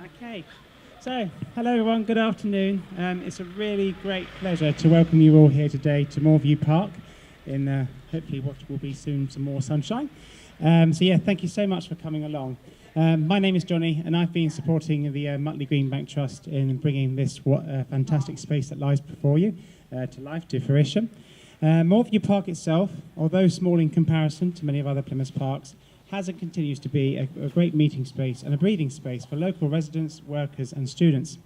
Okay, so hello everyone, good afternoon. It's a really great pleasure to welcome you all here today to Moorview Park in hopefully what will be soon some more sunshine. Thank you so much for coming along. My name is Johnny and I've been supporting the Mutley Greenbank Trust in bringing this fantastic space that lies before you to life, to fruition. Moorview Park itself, although small in comparison to many of other Plymouth parks, has and continues to be a great meeting space and a breathing space for local residents, workers and students.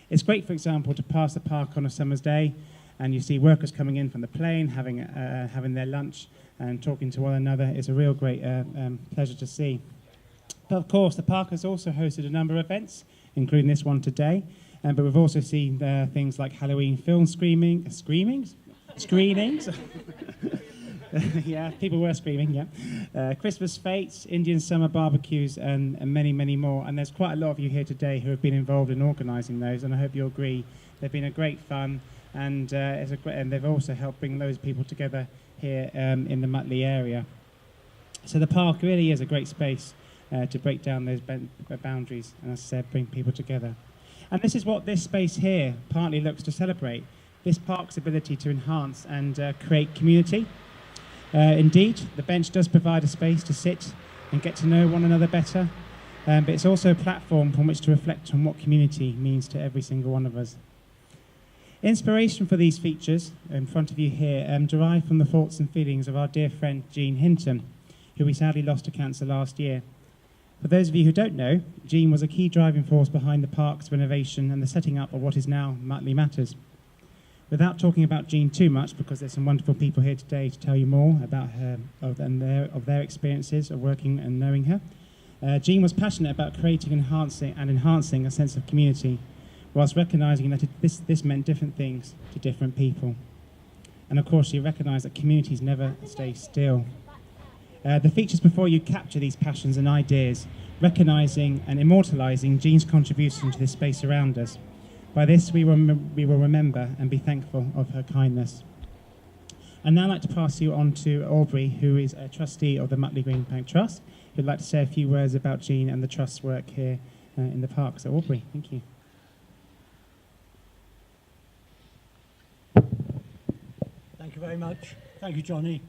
It's great, for example, to pass the park on a summer's day and you see workers coming in from the plane, having their lunch and talking to one another. It's a real great pleasure to see. But of course, the park has also hosted a number of events, including this one today, but we've also seen things like Halloween film screenings. Yeah, people were screaming, yeah. Christmas fetes, Indian summer barbecues, and many, many more. And there's quite a lot of you here today who have been involved in organising those, and I hope you'll agree they've been a great fun, and they've also helped bring those people together here in the Mutley area. So the park really is a great space to break down those boundaries, and as I said, bring people together. And this is what this space here partly looks to celebrate, this park's ability to enhance and create community. Indeed, the bench does provide a space to sit and get to know one another better, but it's also a platform from which to reflect on what community means to every single one of us. Inspiration for these features in front of you here derive from the thoughts and feelings of our dear friend Jeanne Hinton, who we sadly lost to cancer last year. For those of you who don't know, Jeanne was a key driving force behind the park's renovation and the setting up of what is now Mutley Matters. Without talking about Jeanne too much, because there's some wonderful people here today to tell you more about her of their experiences of working and knowing her. Jeanne was passionate about creating and enhancing a sense of community, whilst recognising that this meant different things to different people. And of course, she recognised that communities never stay still. The features before you capture these passions and ideas, recognising and immortalising Jeanne's contribution to this space around us. By this, we will remember and be thankful of her kindness. I'd now like to pass you on to Aubrey, who is a trustee of the Mutley Greenbank Trust, who'd like to say a few words about Jeanne and the Trust's work here in the park. So Aubrey, thank you. Thank you very much. Thank you, Johnny.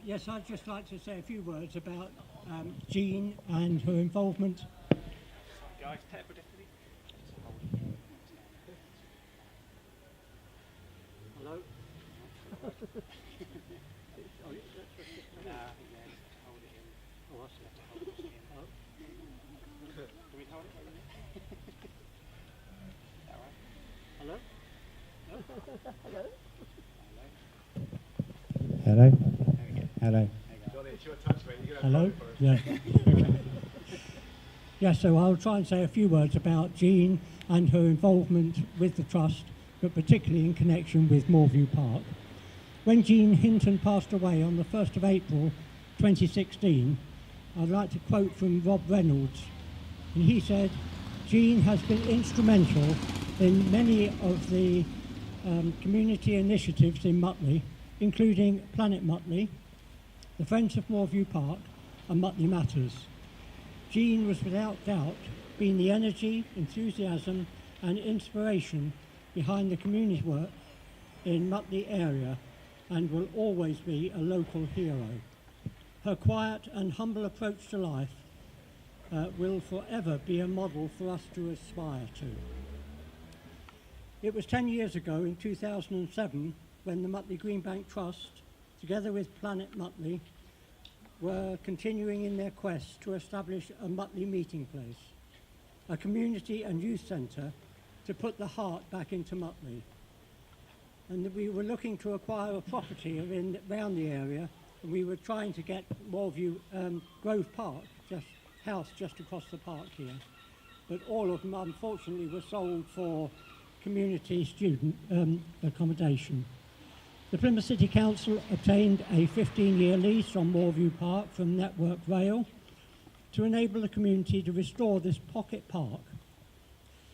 Yes, I'd just like to say a few words about Jeanne and her involvement. Hello? Hello? Hello. Johnny, it's your touch, mate. You're Hello? going to Yeah. Yeah, so I'll try and say a few words about Jeanne and her involvement with the Trust, but particularly in connection with Moorview Park. When Jeanne Hinton passed away on the 1st of April 2016, I'd like to quote from Rob Reynolds, and he said, "Jeanne has been instrumental in many of the community initiatives in Mutley, including Planet Mutley, the Friends of Moorview Park and Mutley Matters. Jeanne was without doubt been the energy, enthusiasm and inspiration behind the community work in Mutley area and will always be a local hero. Her quiet and humble approach to life will forever be a model for us to aspire to." It was 10 years ago in 2007 when the Mutley Greenbank Trust, together with Planet Mutley, were continuing in their quest to establish a Mutley meeting place, a community and youth centre to put the heart back into Mutley. And we were looking to acquire a property around the area, and we were trying to get Moorview Grove Park, house just across the park here. But all of them unfortunately were sold for community student accommodation. The Plymouth City Council obtained a 15-year lease on Moorview Park from Network Rail to enable the community to restore this pocket park,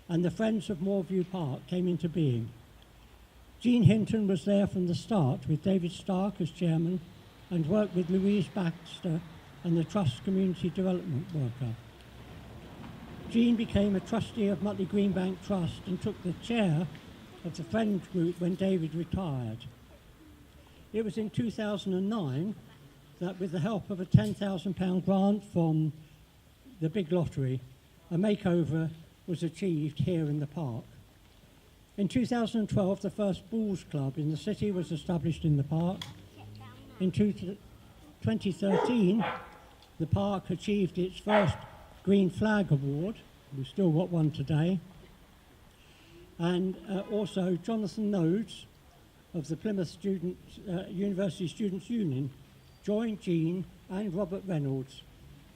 and the Friends of Moorview Park came into being. Jeanne Hinton was there from the start with David Stark as chairman and worked with Louise Baxter and the Trust Community Development Worker. Jeanne became a trustee of Mutley Greenbank Trust and took the chair of the Friend Group when David retired. It was in 2009 that, with the help of a £10,000 grant from the big lottery, a makeover was achieved here in the park. In 2012, the first Bulls Club in the city was established in the park. In 2013, the park achieved its first Green Flag Award. We've still got one today. And also Jonathan Noades of the Plymouth University Students' Union joined Jeanne and Robert Reynolds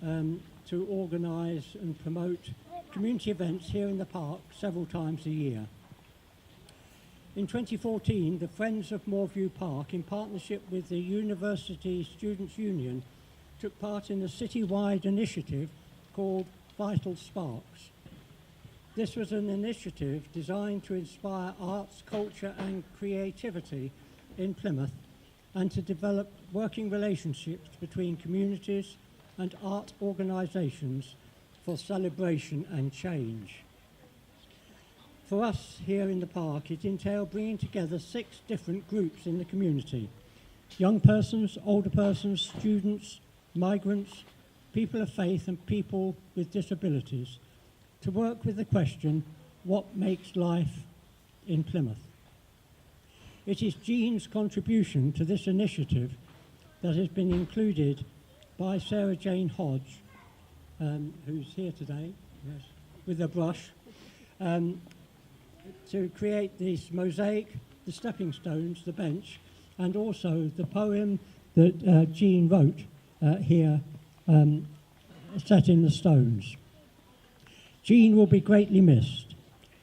to organise and promote community events here in the park several times a year. In 2014, the Friends of Moorview Park, in partnership with the University Students' Union, took part in a citywide initiative called Vital Sparks. This was an initiative designed to inspire arts, culture and creativity in Plymouth and to develop working relationships between communities and art organisations for celebration and change. For us here in the park, it entailed bringing together 6 different groups in the community: young persons, older persons, students, migrants, people of faith and people with disabilities, to work with the question, what makes life in Plymouth? It is Jeanne's contribution to this initiative that has been included by Sarah Jane Hodge, who's here today, yes, with a brush, to create this mosaic, the stepping stones, the bench, and also the poem that Jeanne wrote here, set in the stones. Jeanne will be greatly missed,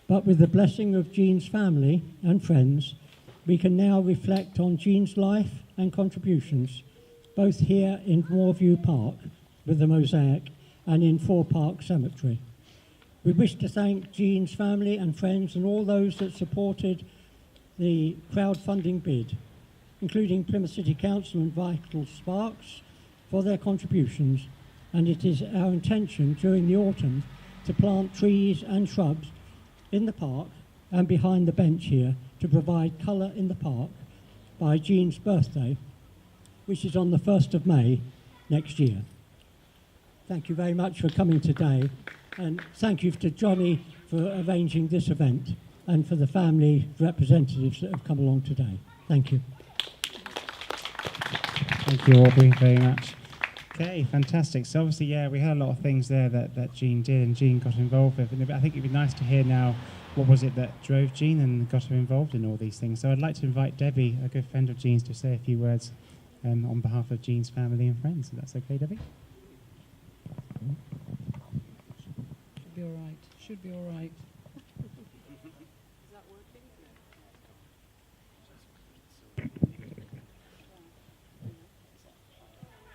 but with the blessing of Jeanne's family and friends, we can now reflect on Jeanne's life and contributions, both here in Moorview Park with the mosaic and in Thorpe Park Cemetery. We wish to thank Jeanne's family and friends and all those that supported the crowdfunding bid, including Plymouth City Council and Vital Sparks, for their contributions, and it is our intention during the autumn to plant trees and shrubs in the park and behind the bench here to provide colour in the park by Jeanne's birthday, which is on the 1st of May next year. Thank you very much for coming today, and thank you to Johnny for arranging this event and for the family representatives that have come along today. Thank you. Thank you, Aubrey, very much. Okay, fantastic. So obviously, yeah, we had a lot of things there that Jeanne did and Jeanne got involved with. And I think it'd be nice to hear now what was it that drove Jeanne and got her involved in all these things. So I'd like to invite Debbie, a good friend of Jeanne's, to say a few words on behalf of Jeanne's family and friends. If that's okay, Debbie? Should be all right. Should be all right. Is that working?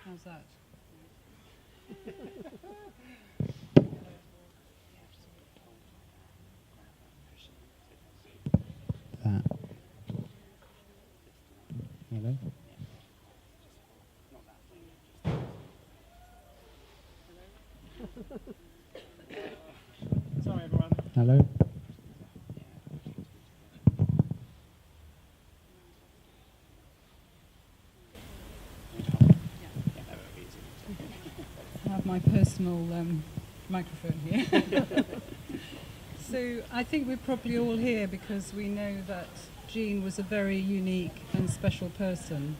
How's that? That. Hello? Sorry, everyone. Hello? I have my personal microphone here. So I think we're probably all here because we know that Jeanne was a very unique and special person.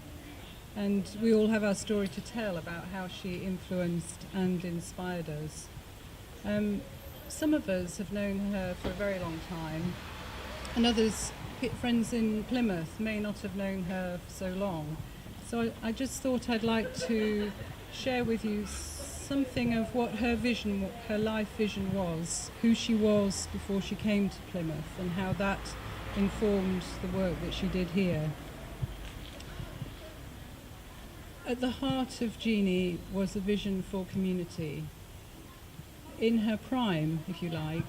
And we all have our story to tell about how she influenced and inspired us. Some of us have known her for a very long time, and others, friends in Plymouth, may not have known her for so long. So I just thought I'd like to share with you something of what her vision, her life vision was, who she was before she came to Plymouth, and how that informed the work that she did here. At the heart of Jeanne was a vision for community. In her prime, if you like,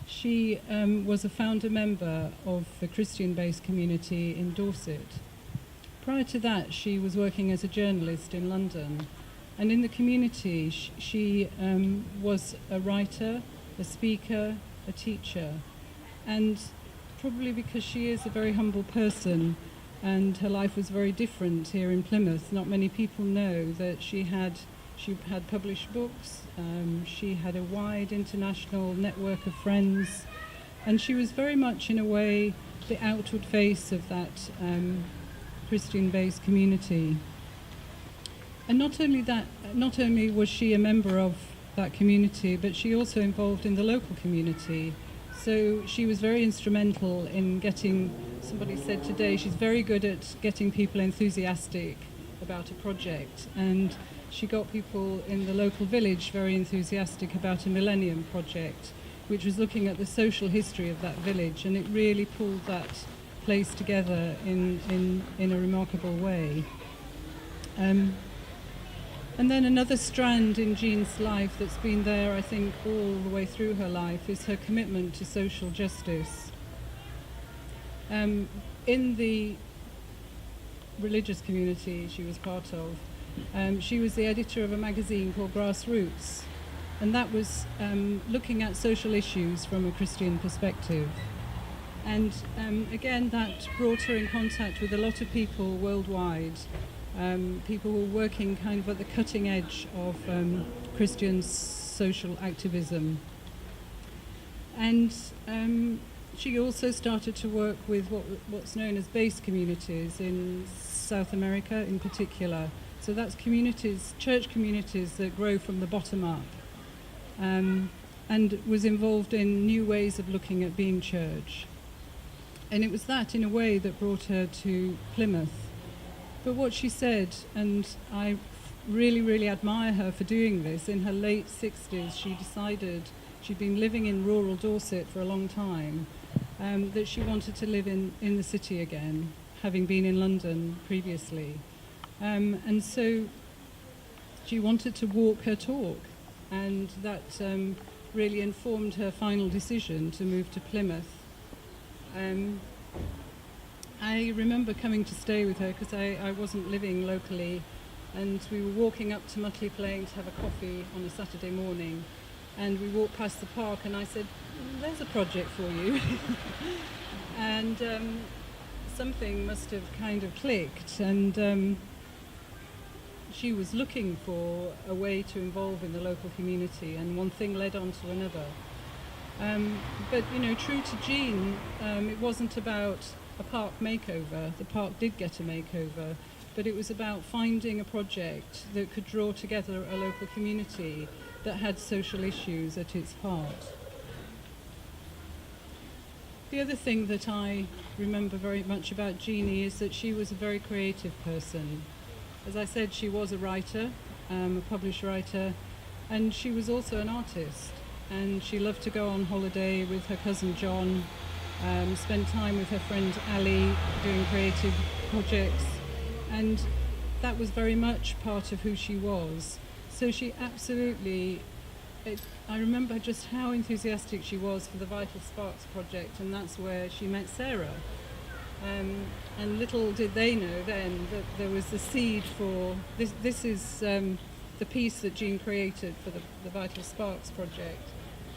she was a founder member of the Christian-based community in Dorset. Prior to that, she was working as a journalist in London. And in the community, she was a writer, a speaker, a teacher. And probably because she is a very humble person and her life was very different here in Plymouth, not many people know that she had published books, she had a wide international network of friends, and she was very much, in a way, the outward face of that Christian-based community. And not only was she a member of that community, but she also involved in the local community. So she was very instrumental in getting, somebody said today, she's very good at getting people enthusiastic about a project. And she got people in the local village very enthusiastic about a Millennium Project, which was looking at the social history of that village, and it really pulled that place together in a remarkable way. And then another strand in Jeanne's life that's been there, I think, all the way through her life is her commitment to social justice. In the religious community she was part of, she was the editor of a magazine called Grassroots, and that was looking at social issues from a Christian perspective. And again, that brought her in contact with a lot of people worldwide. People who were working kind of at the cutting edge of Christian social activism. And she also started to work with what's known as base communities in South America in particular. So that's communities, church communities that grow from the bottom up, and was involved in new ways of looking at being church. And it was that, in a way, that brought her to Plymouth. But what she said, and I really, really admire her for doing this, in her late 60s she decided, she'd been living in rural Dorset for a long time, that she wanted to live in the city again, having been in London previously. And so she wanted to walk her talk, and that really informed her final decision to move to Plymouth. I remember coming to stay with her because I wasn't living locally, and we were walking up to Mutley Plain to have a coffee on a Saturday morning, and we walked past the park and I said, there's a project for you. And something must have kind of clicked, and she was looking for a way to involve in the local community, and one thing led on to another. But, you know, true to Jeanne, it wasn't about a park makeover. The park did get a makeover, but it was about finding a project that could draw together a local community that had social issues at its heart. The other thing that I remember very much about Jeanne is that she was a very creative person. As I said, she was a writer, a published writer, and she was also an artist. And she loved to go on holiday with her cousin John, spend time with her friend Ali doing creative projects, and that was very much part of who she was. So she absolutely, I remember just how enthusiastic she was for the Vital Sparks project, and that's where she met Sarah. And little did they know then that there was the seed for, this is the piece that Jeanne created for the Vital Sparks project.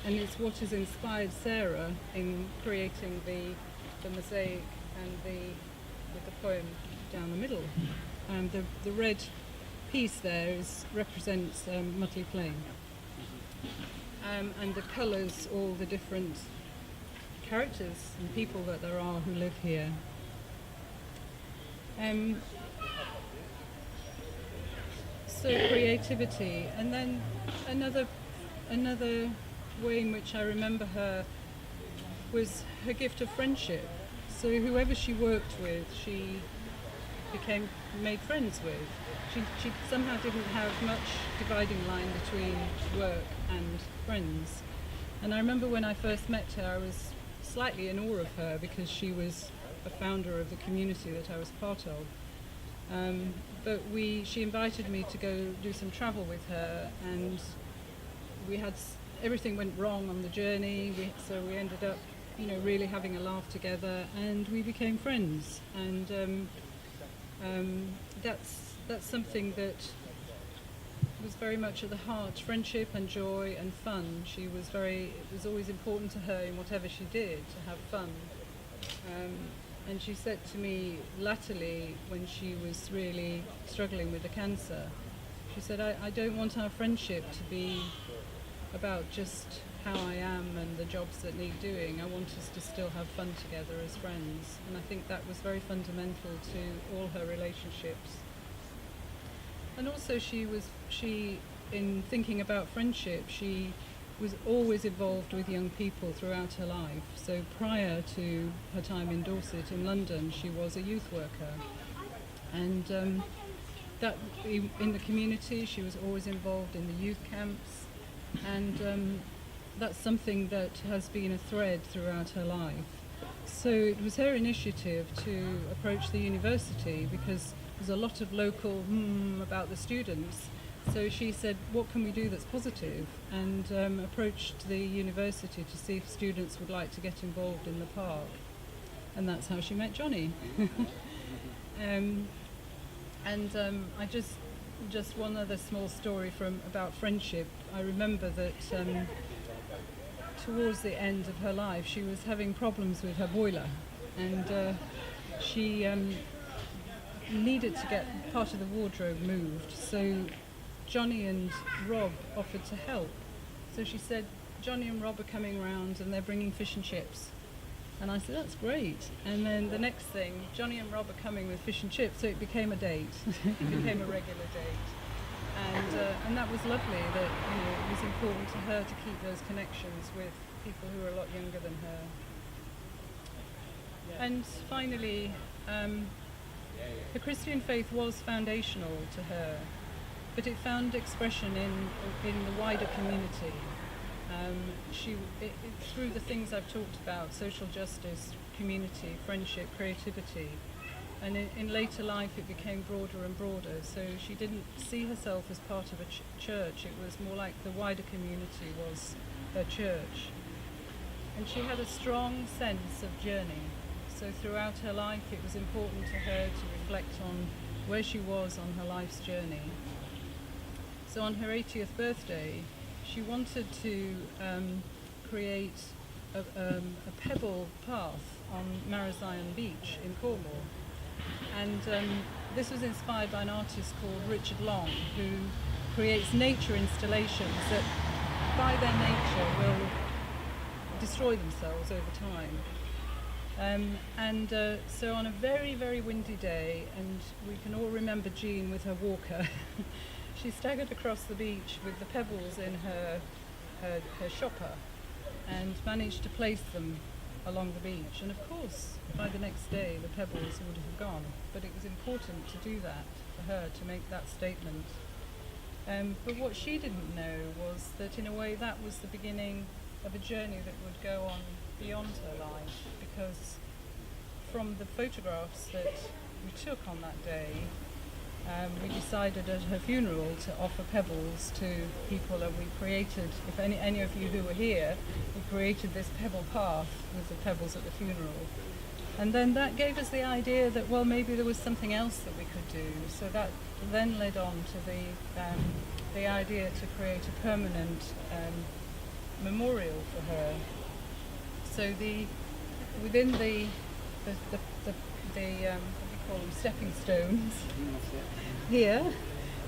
And it's what has inspired Sarah in creating the mosaic and with the poem down the middle. The red piece there represents Mutley Plain. And the colours, all the different characters and people that there are who live here. So creativity, and then another way in which I remember her was her gift of friendship. So whoever she worked with, she made friends with. She somehow didn't have much dividing line between work and friends. And I remember when I first met her, I was slightly in awe of her because she was a founder of the community that I was part of. But she invited me to go do some travel with her, and everything went wrong on the journey, so we ended up, really having a laugh together, and we became friends. And that's something that was very much at the heart, friendship and joy and fun. It was always important to her in whatever she did to have fun. And she said to me latterly, when she was really struggling with the cancer, she said, I don't want our friendship to be about just how I am and the jobs that need doing. I want us to still have fun together as friends. And I think that was very fundamental to all her relationships. And also in thinking about friendship, she was always involved with young people throughout her life. So prior to her time in Dorset, in London, she was a youth worker. And that in the community, she was always involved in the youth camps. And that's something that has been a thread throughout her life. So it was her initiative to approach the university, because there's a lot of local about the students. So she said, what can we do that's positive? And approached the university to see if students would like to get involved in the park. And that's how she met Johnny. I just one other small story about friendship. I remember that towards the end of her life, she was having problems with her boiler, and she needed to get part of the wardrobe moved. So Johnny and Rob offered to help. So she said, Johnny and Rob are coming round and they're bringing fish and chips. And I said, that's great. And then the next thing, Johnny and Rob are coming with fish and chips, so it became a date. It became a regular date. And that was lovely, that it was important to her to keep those connections with people who were a lot younger than her. Yeah. And finally, the Christian faith was foundational to her, but it found expression in the wider community. Through the things I've talked about, social justice, community, friendship, creativity, and in later life it became broader and broader. So she didn't see herself as part of a church. It was more like the wider community was her church. And she had a strong sense of journey. So throughout her life it was important to her to reflect on where she was on her life's journey. So on her 80th birthday, she wanted to create a pebble path on Marazion Beach in Cornwall. And this was inspired by an artist called Richard Long, who creates nature installations that by their nature will destroy themselves over time. So on a very, very windy day, and we can all remember Jeanne with her walker, she staggered across the beach with the pebbles in her shopper and managed to place them along the beach. And of course, by the next day, the pebbles would have gone. But it was important to do that for her, to make that statement. But what she didn't know was that in a way that was the beginning of a journey that would go on beyond her life, because from the photographs that we took on that day, we decided at her funeral to offer pebbles to people, and we created, if any of you who were here, we created this pebble path with the pebbles at the funeral. And then that gave us the idea that, well, maybe there was something else that we could do. So that then led on to the idea to create a permanent memorial for her. So within the what do you call them, stepping stones, here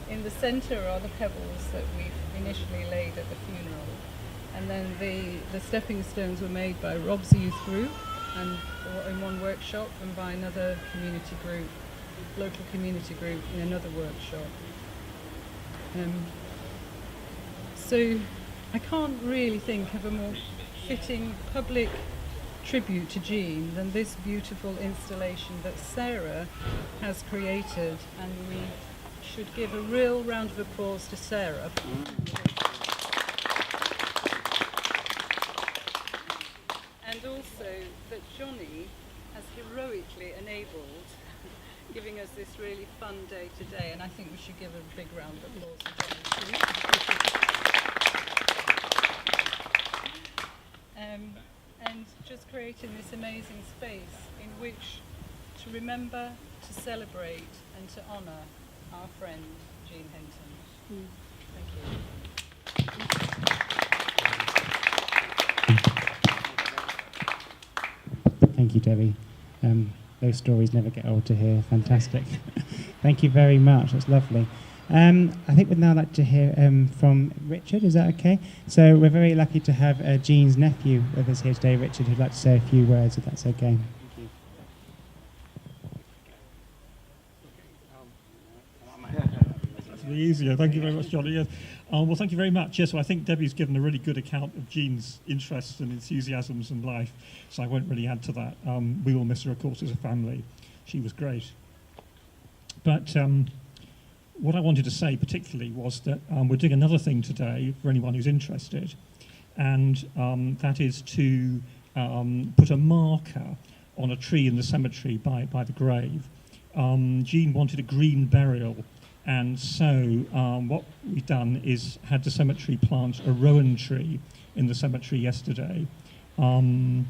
in the centre are the pebbles that we've initially laid at the funeral. And then the stepping stones were made by Rob's youth group and in one workshop, and by another community group, local community group, in another workshop. So I can't really think of a more fitting public tribute to Jeanne than this beautiful installation that Sarah has created, and we should give a real round of applause to Sarah. And also that Johnny has heroically enabled giving us this really fun day today, and I think we should give a big round of applause to Johnny too. And just creating this amazing space in which to remember, to celebrate and to honour our friend Jeanne Hinton. Thank you, Debbie. Those stories never get old to hear. Fantastic. Thank you very much. That's lovely. I think we'd now like to hear from Richard. Is that okay? So we're very lucky to have Jean's nephew with us here today, Richard, who'd like to say a few words, if that's okay. That's really easier. Thank you very much, Johnny. Yes. Well, thank you very much. Yes, well, I think Debbie's given a really good account of Jean's interests and enthusiasms in life, so I won't really add to that. We will miss her, of course, as a family. She was great. But what I wanted to say particularly was that we're doing another thing today for anyone who's interested, and that is to put a marker on a tree in the cemetery by the grave. Jeanne wanted a green burial, and so what we've done is had the cemetery plant a rowan tree in the cemetery yesterday, and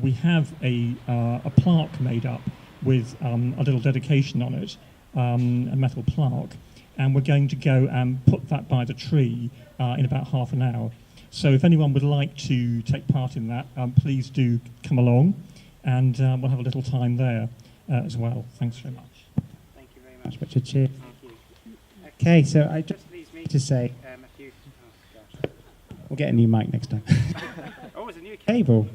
we have a plaque made up with a little dedication on it, a metal plaque, and we're going to go and put that by the tree in about half an hour. So if anyone would like to take part in that, please do come along, and we'll have a little time there as well. Thanks very much. Thank you very much, Richard. Cheers. Thank you. Okay, so it just leaves me to say a few... Oh, gosh. We'll get a new mic next time. Oh, it's a new cable. Do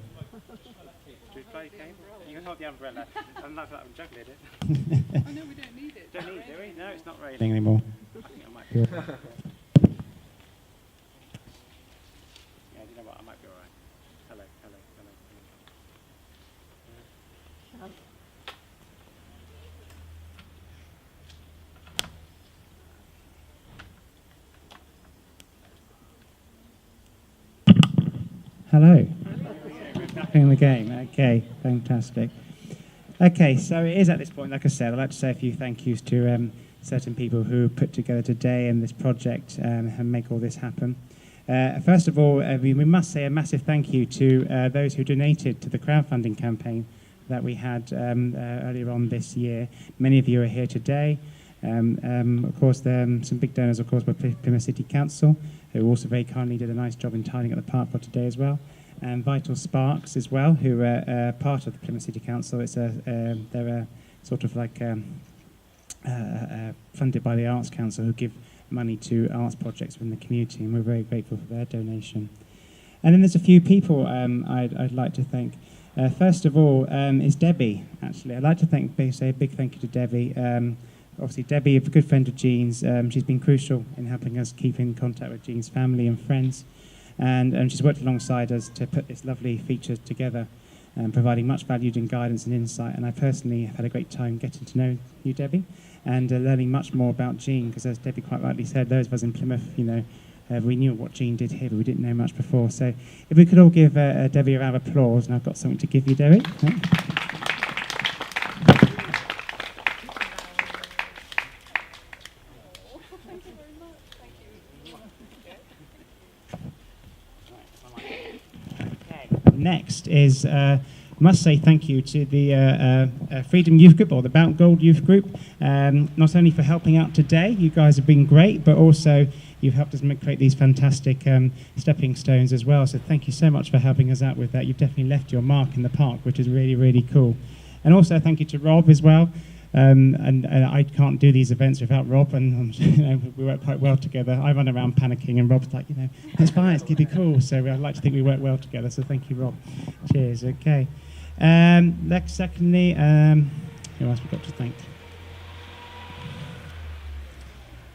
we play cable? You can hold the umbrella. I'm not juggling it. Oh no, we don't need it. Don't need it, do we? No, it's not raining anymore. I think I might be. Yeah, do you know what? I might be all right. Hello. Hello. In the game. Okay, fantastic. Okay, so it is at this point, like I said, I'd like to say a few thank yous to certain people who put together today and this project and make all this happen. First of all, we must say a massive thank you to those who donated to the crowdfunding campaign that we had earlier on this year. Many of you are here today. Of course, some big donors, of course, were Plymouth City Council, who also very kindly did a nice job in tidying up the park for today as well. And Vital Sparks as well, who are part of the Plymouth City Council. They're sort of like funded by the Arts Council, who give money to arts projects within the community, and we're very grateful for their donation. And then there's a few people I'd like to thank. First of all is Debbie, actually. I'd like to say a big thank you to Debbie. Obviously, Debbie, a good friend of Jean's, she's been crucial in helping us keep in contact with Jean's family and friends. And she's worked alongside us to put this lovely feature together, providing much valued and guidance and insight. And I personally have had a great time getting to know you, Debbie, and learning much more about Jeanne, because as Debbie quite rightly said, those of us in Plymouth, we knew what Jeanne did here, but we didn't know much before. So if we could all give Debbie a round of applause, and I've got something to give you, Debbie. Next is, must say thank you to the Freedom Youth Group, or the Bout Gold Youth Group, not only for helping out today, you guys have been great, but also you've helped us create these fantastic stepping stones as well. So thank you so much for helping us out with that. You've definitely left your mark in the park, which is really, really cool. And also thank you to Rob as well. And I can't do these events without Rob, and we work quite well together. I run around panicking, and Rob's like, it's fine, it's going to be cool. So I'd like to think we work well together. So thank you, Rob. Cheers. Okay. Secondly, who else we've got to thank?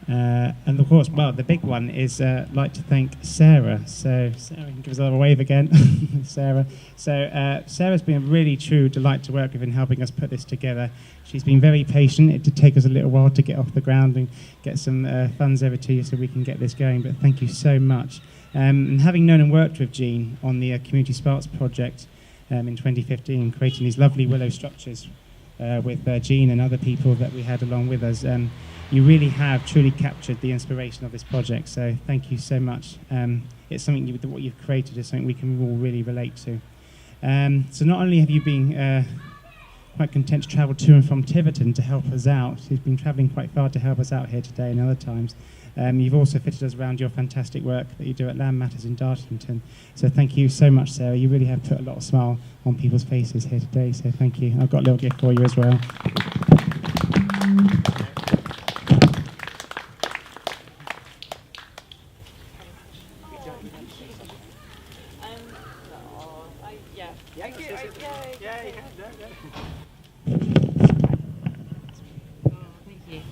And of course, well, the big one is like to thank Sarah. So Sarah can give us a little wave again. Sarah. So Sarah's been a really true delight to work with in helping us put this together. She's been very patient. It did take us a little while to get off the ground and get some funds over to you so we can get this going, but thank you so much. And having known and worked with Jeanne on the Community Sparks project in 2015, creating these lovely willow structures with Jeanne and other people that we had along with us, you really have truly captured the inspiration of this project, so thank you so much. It's something what you've created is something we can all really relate to. So not only have you been quite content to travel to and from Tiverton to help us out, she's been travelling quite far to help us out here today and other times. You've also fitted us around your fantastic work that you do at Land Matters in Dartington. So thank you so much, Sarah. You really have put a lot of smile on people's faces here today, so thank you. I've got a little gift for you as well.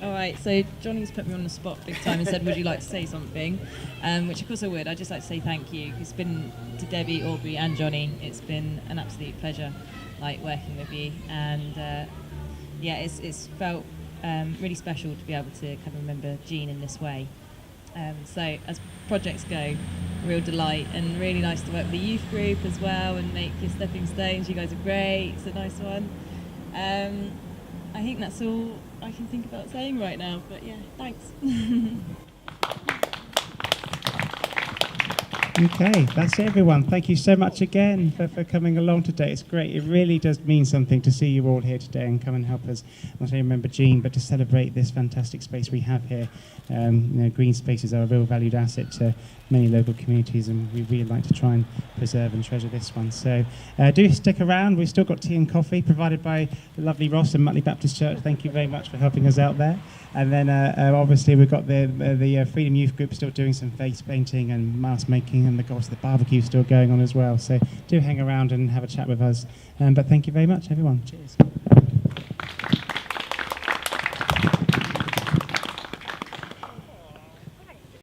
All right, so Johnny's put me on the spot big time and said, would you like to say something? Which of course I would. I'd just like to say thank you. It's been, to Debbie, Aubrey and Johnny, it's been an absolute pleasure working with you. And it's felt really special to be able to kind of remember Jeanne in this way. So as projects go, real delight, and really nice to work with the youth group as well and make your stepping stones. You guys are great. It's a nice one. I think that's all I can think about saying right now, but yeah, thanks. Okay, that's it, everyone. Thank you so much again for coming along today. It's great. It really does mean something to see you all here today and come and help us not only remember Jeanne, but to celebrate this fantastic space we have here. Green spaces are a real valued asset to many local communities, and we really like to try and preserve and treasure this one. So do stick around. We've still got tea and coffee provided by the lovely Ross and Mutley Baptist Church. Thank you very much for helping us out there. And then obviously we've got the Freedom Youth Group still doing some face painting and mask making, and the barbecue still going on as well. So do hang around and have a chat with us. But thank you very much, everyone. Cheers.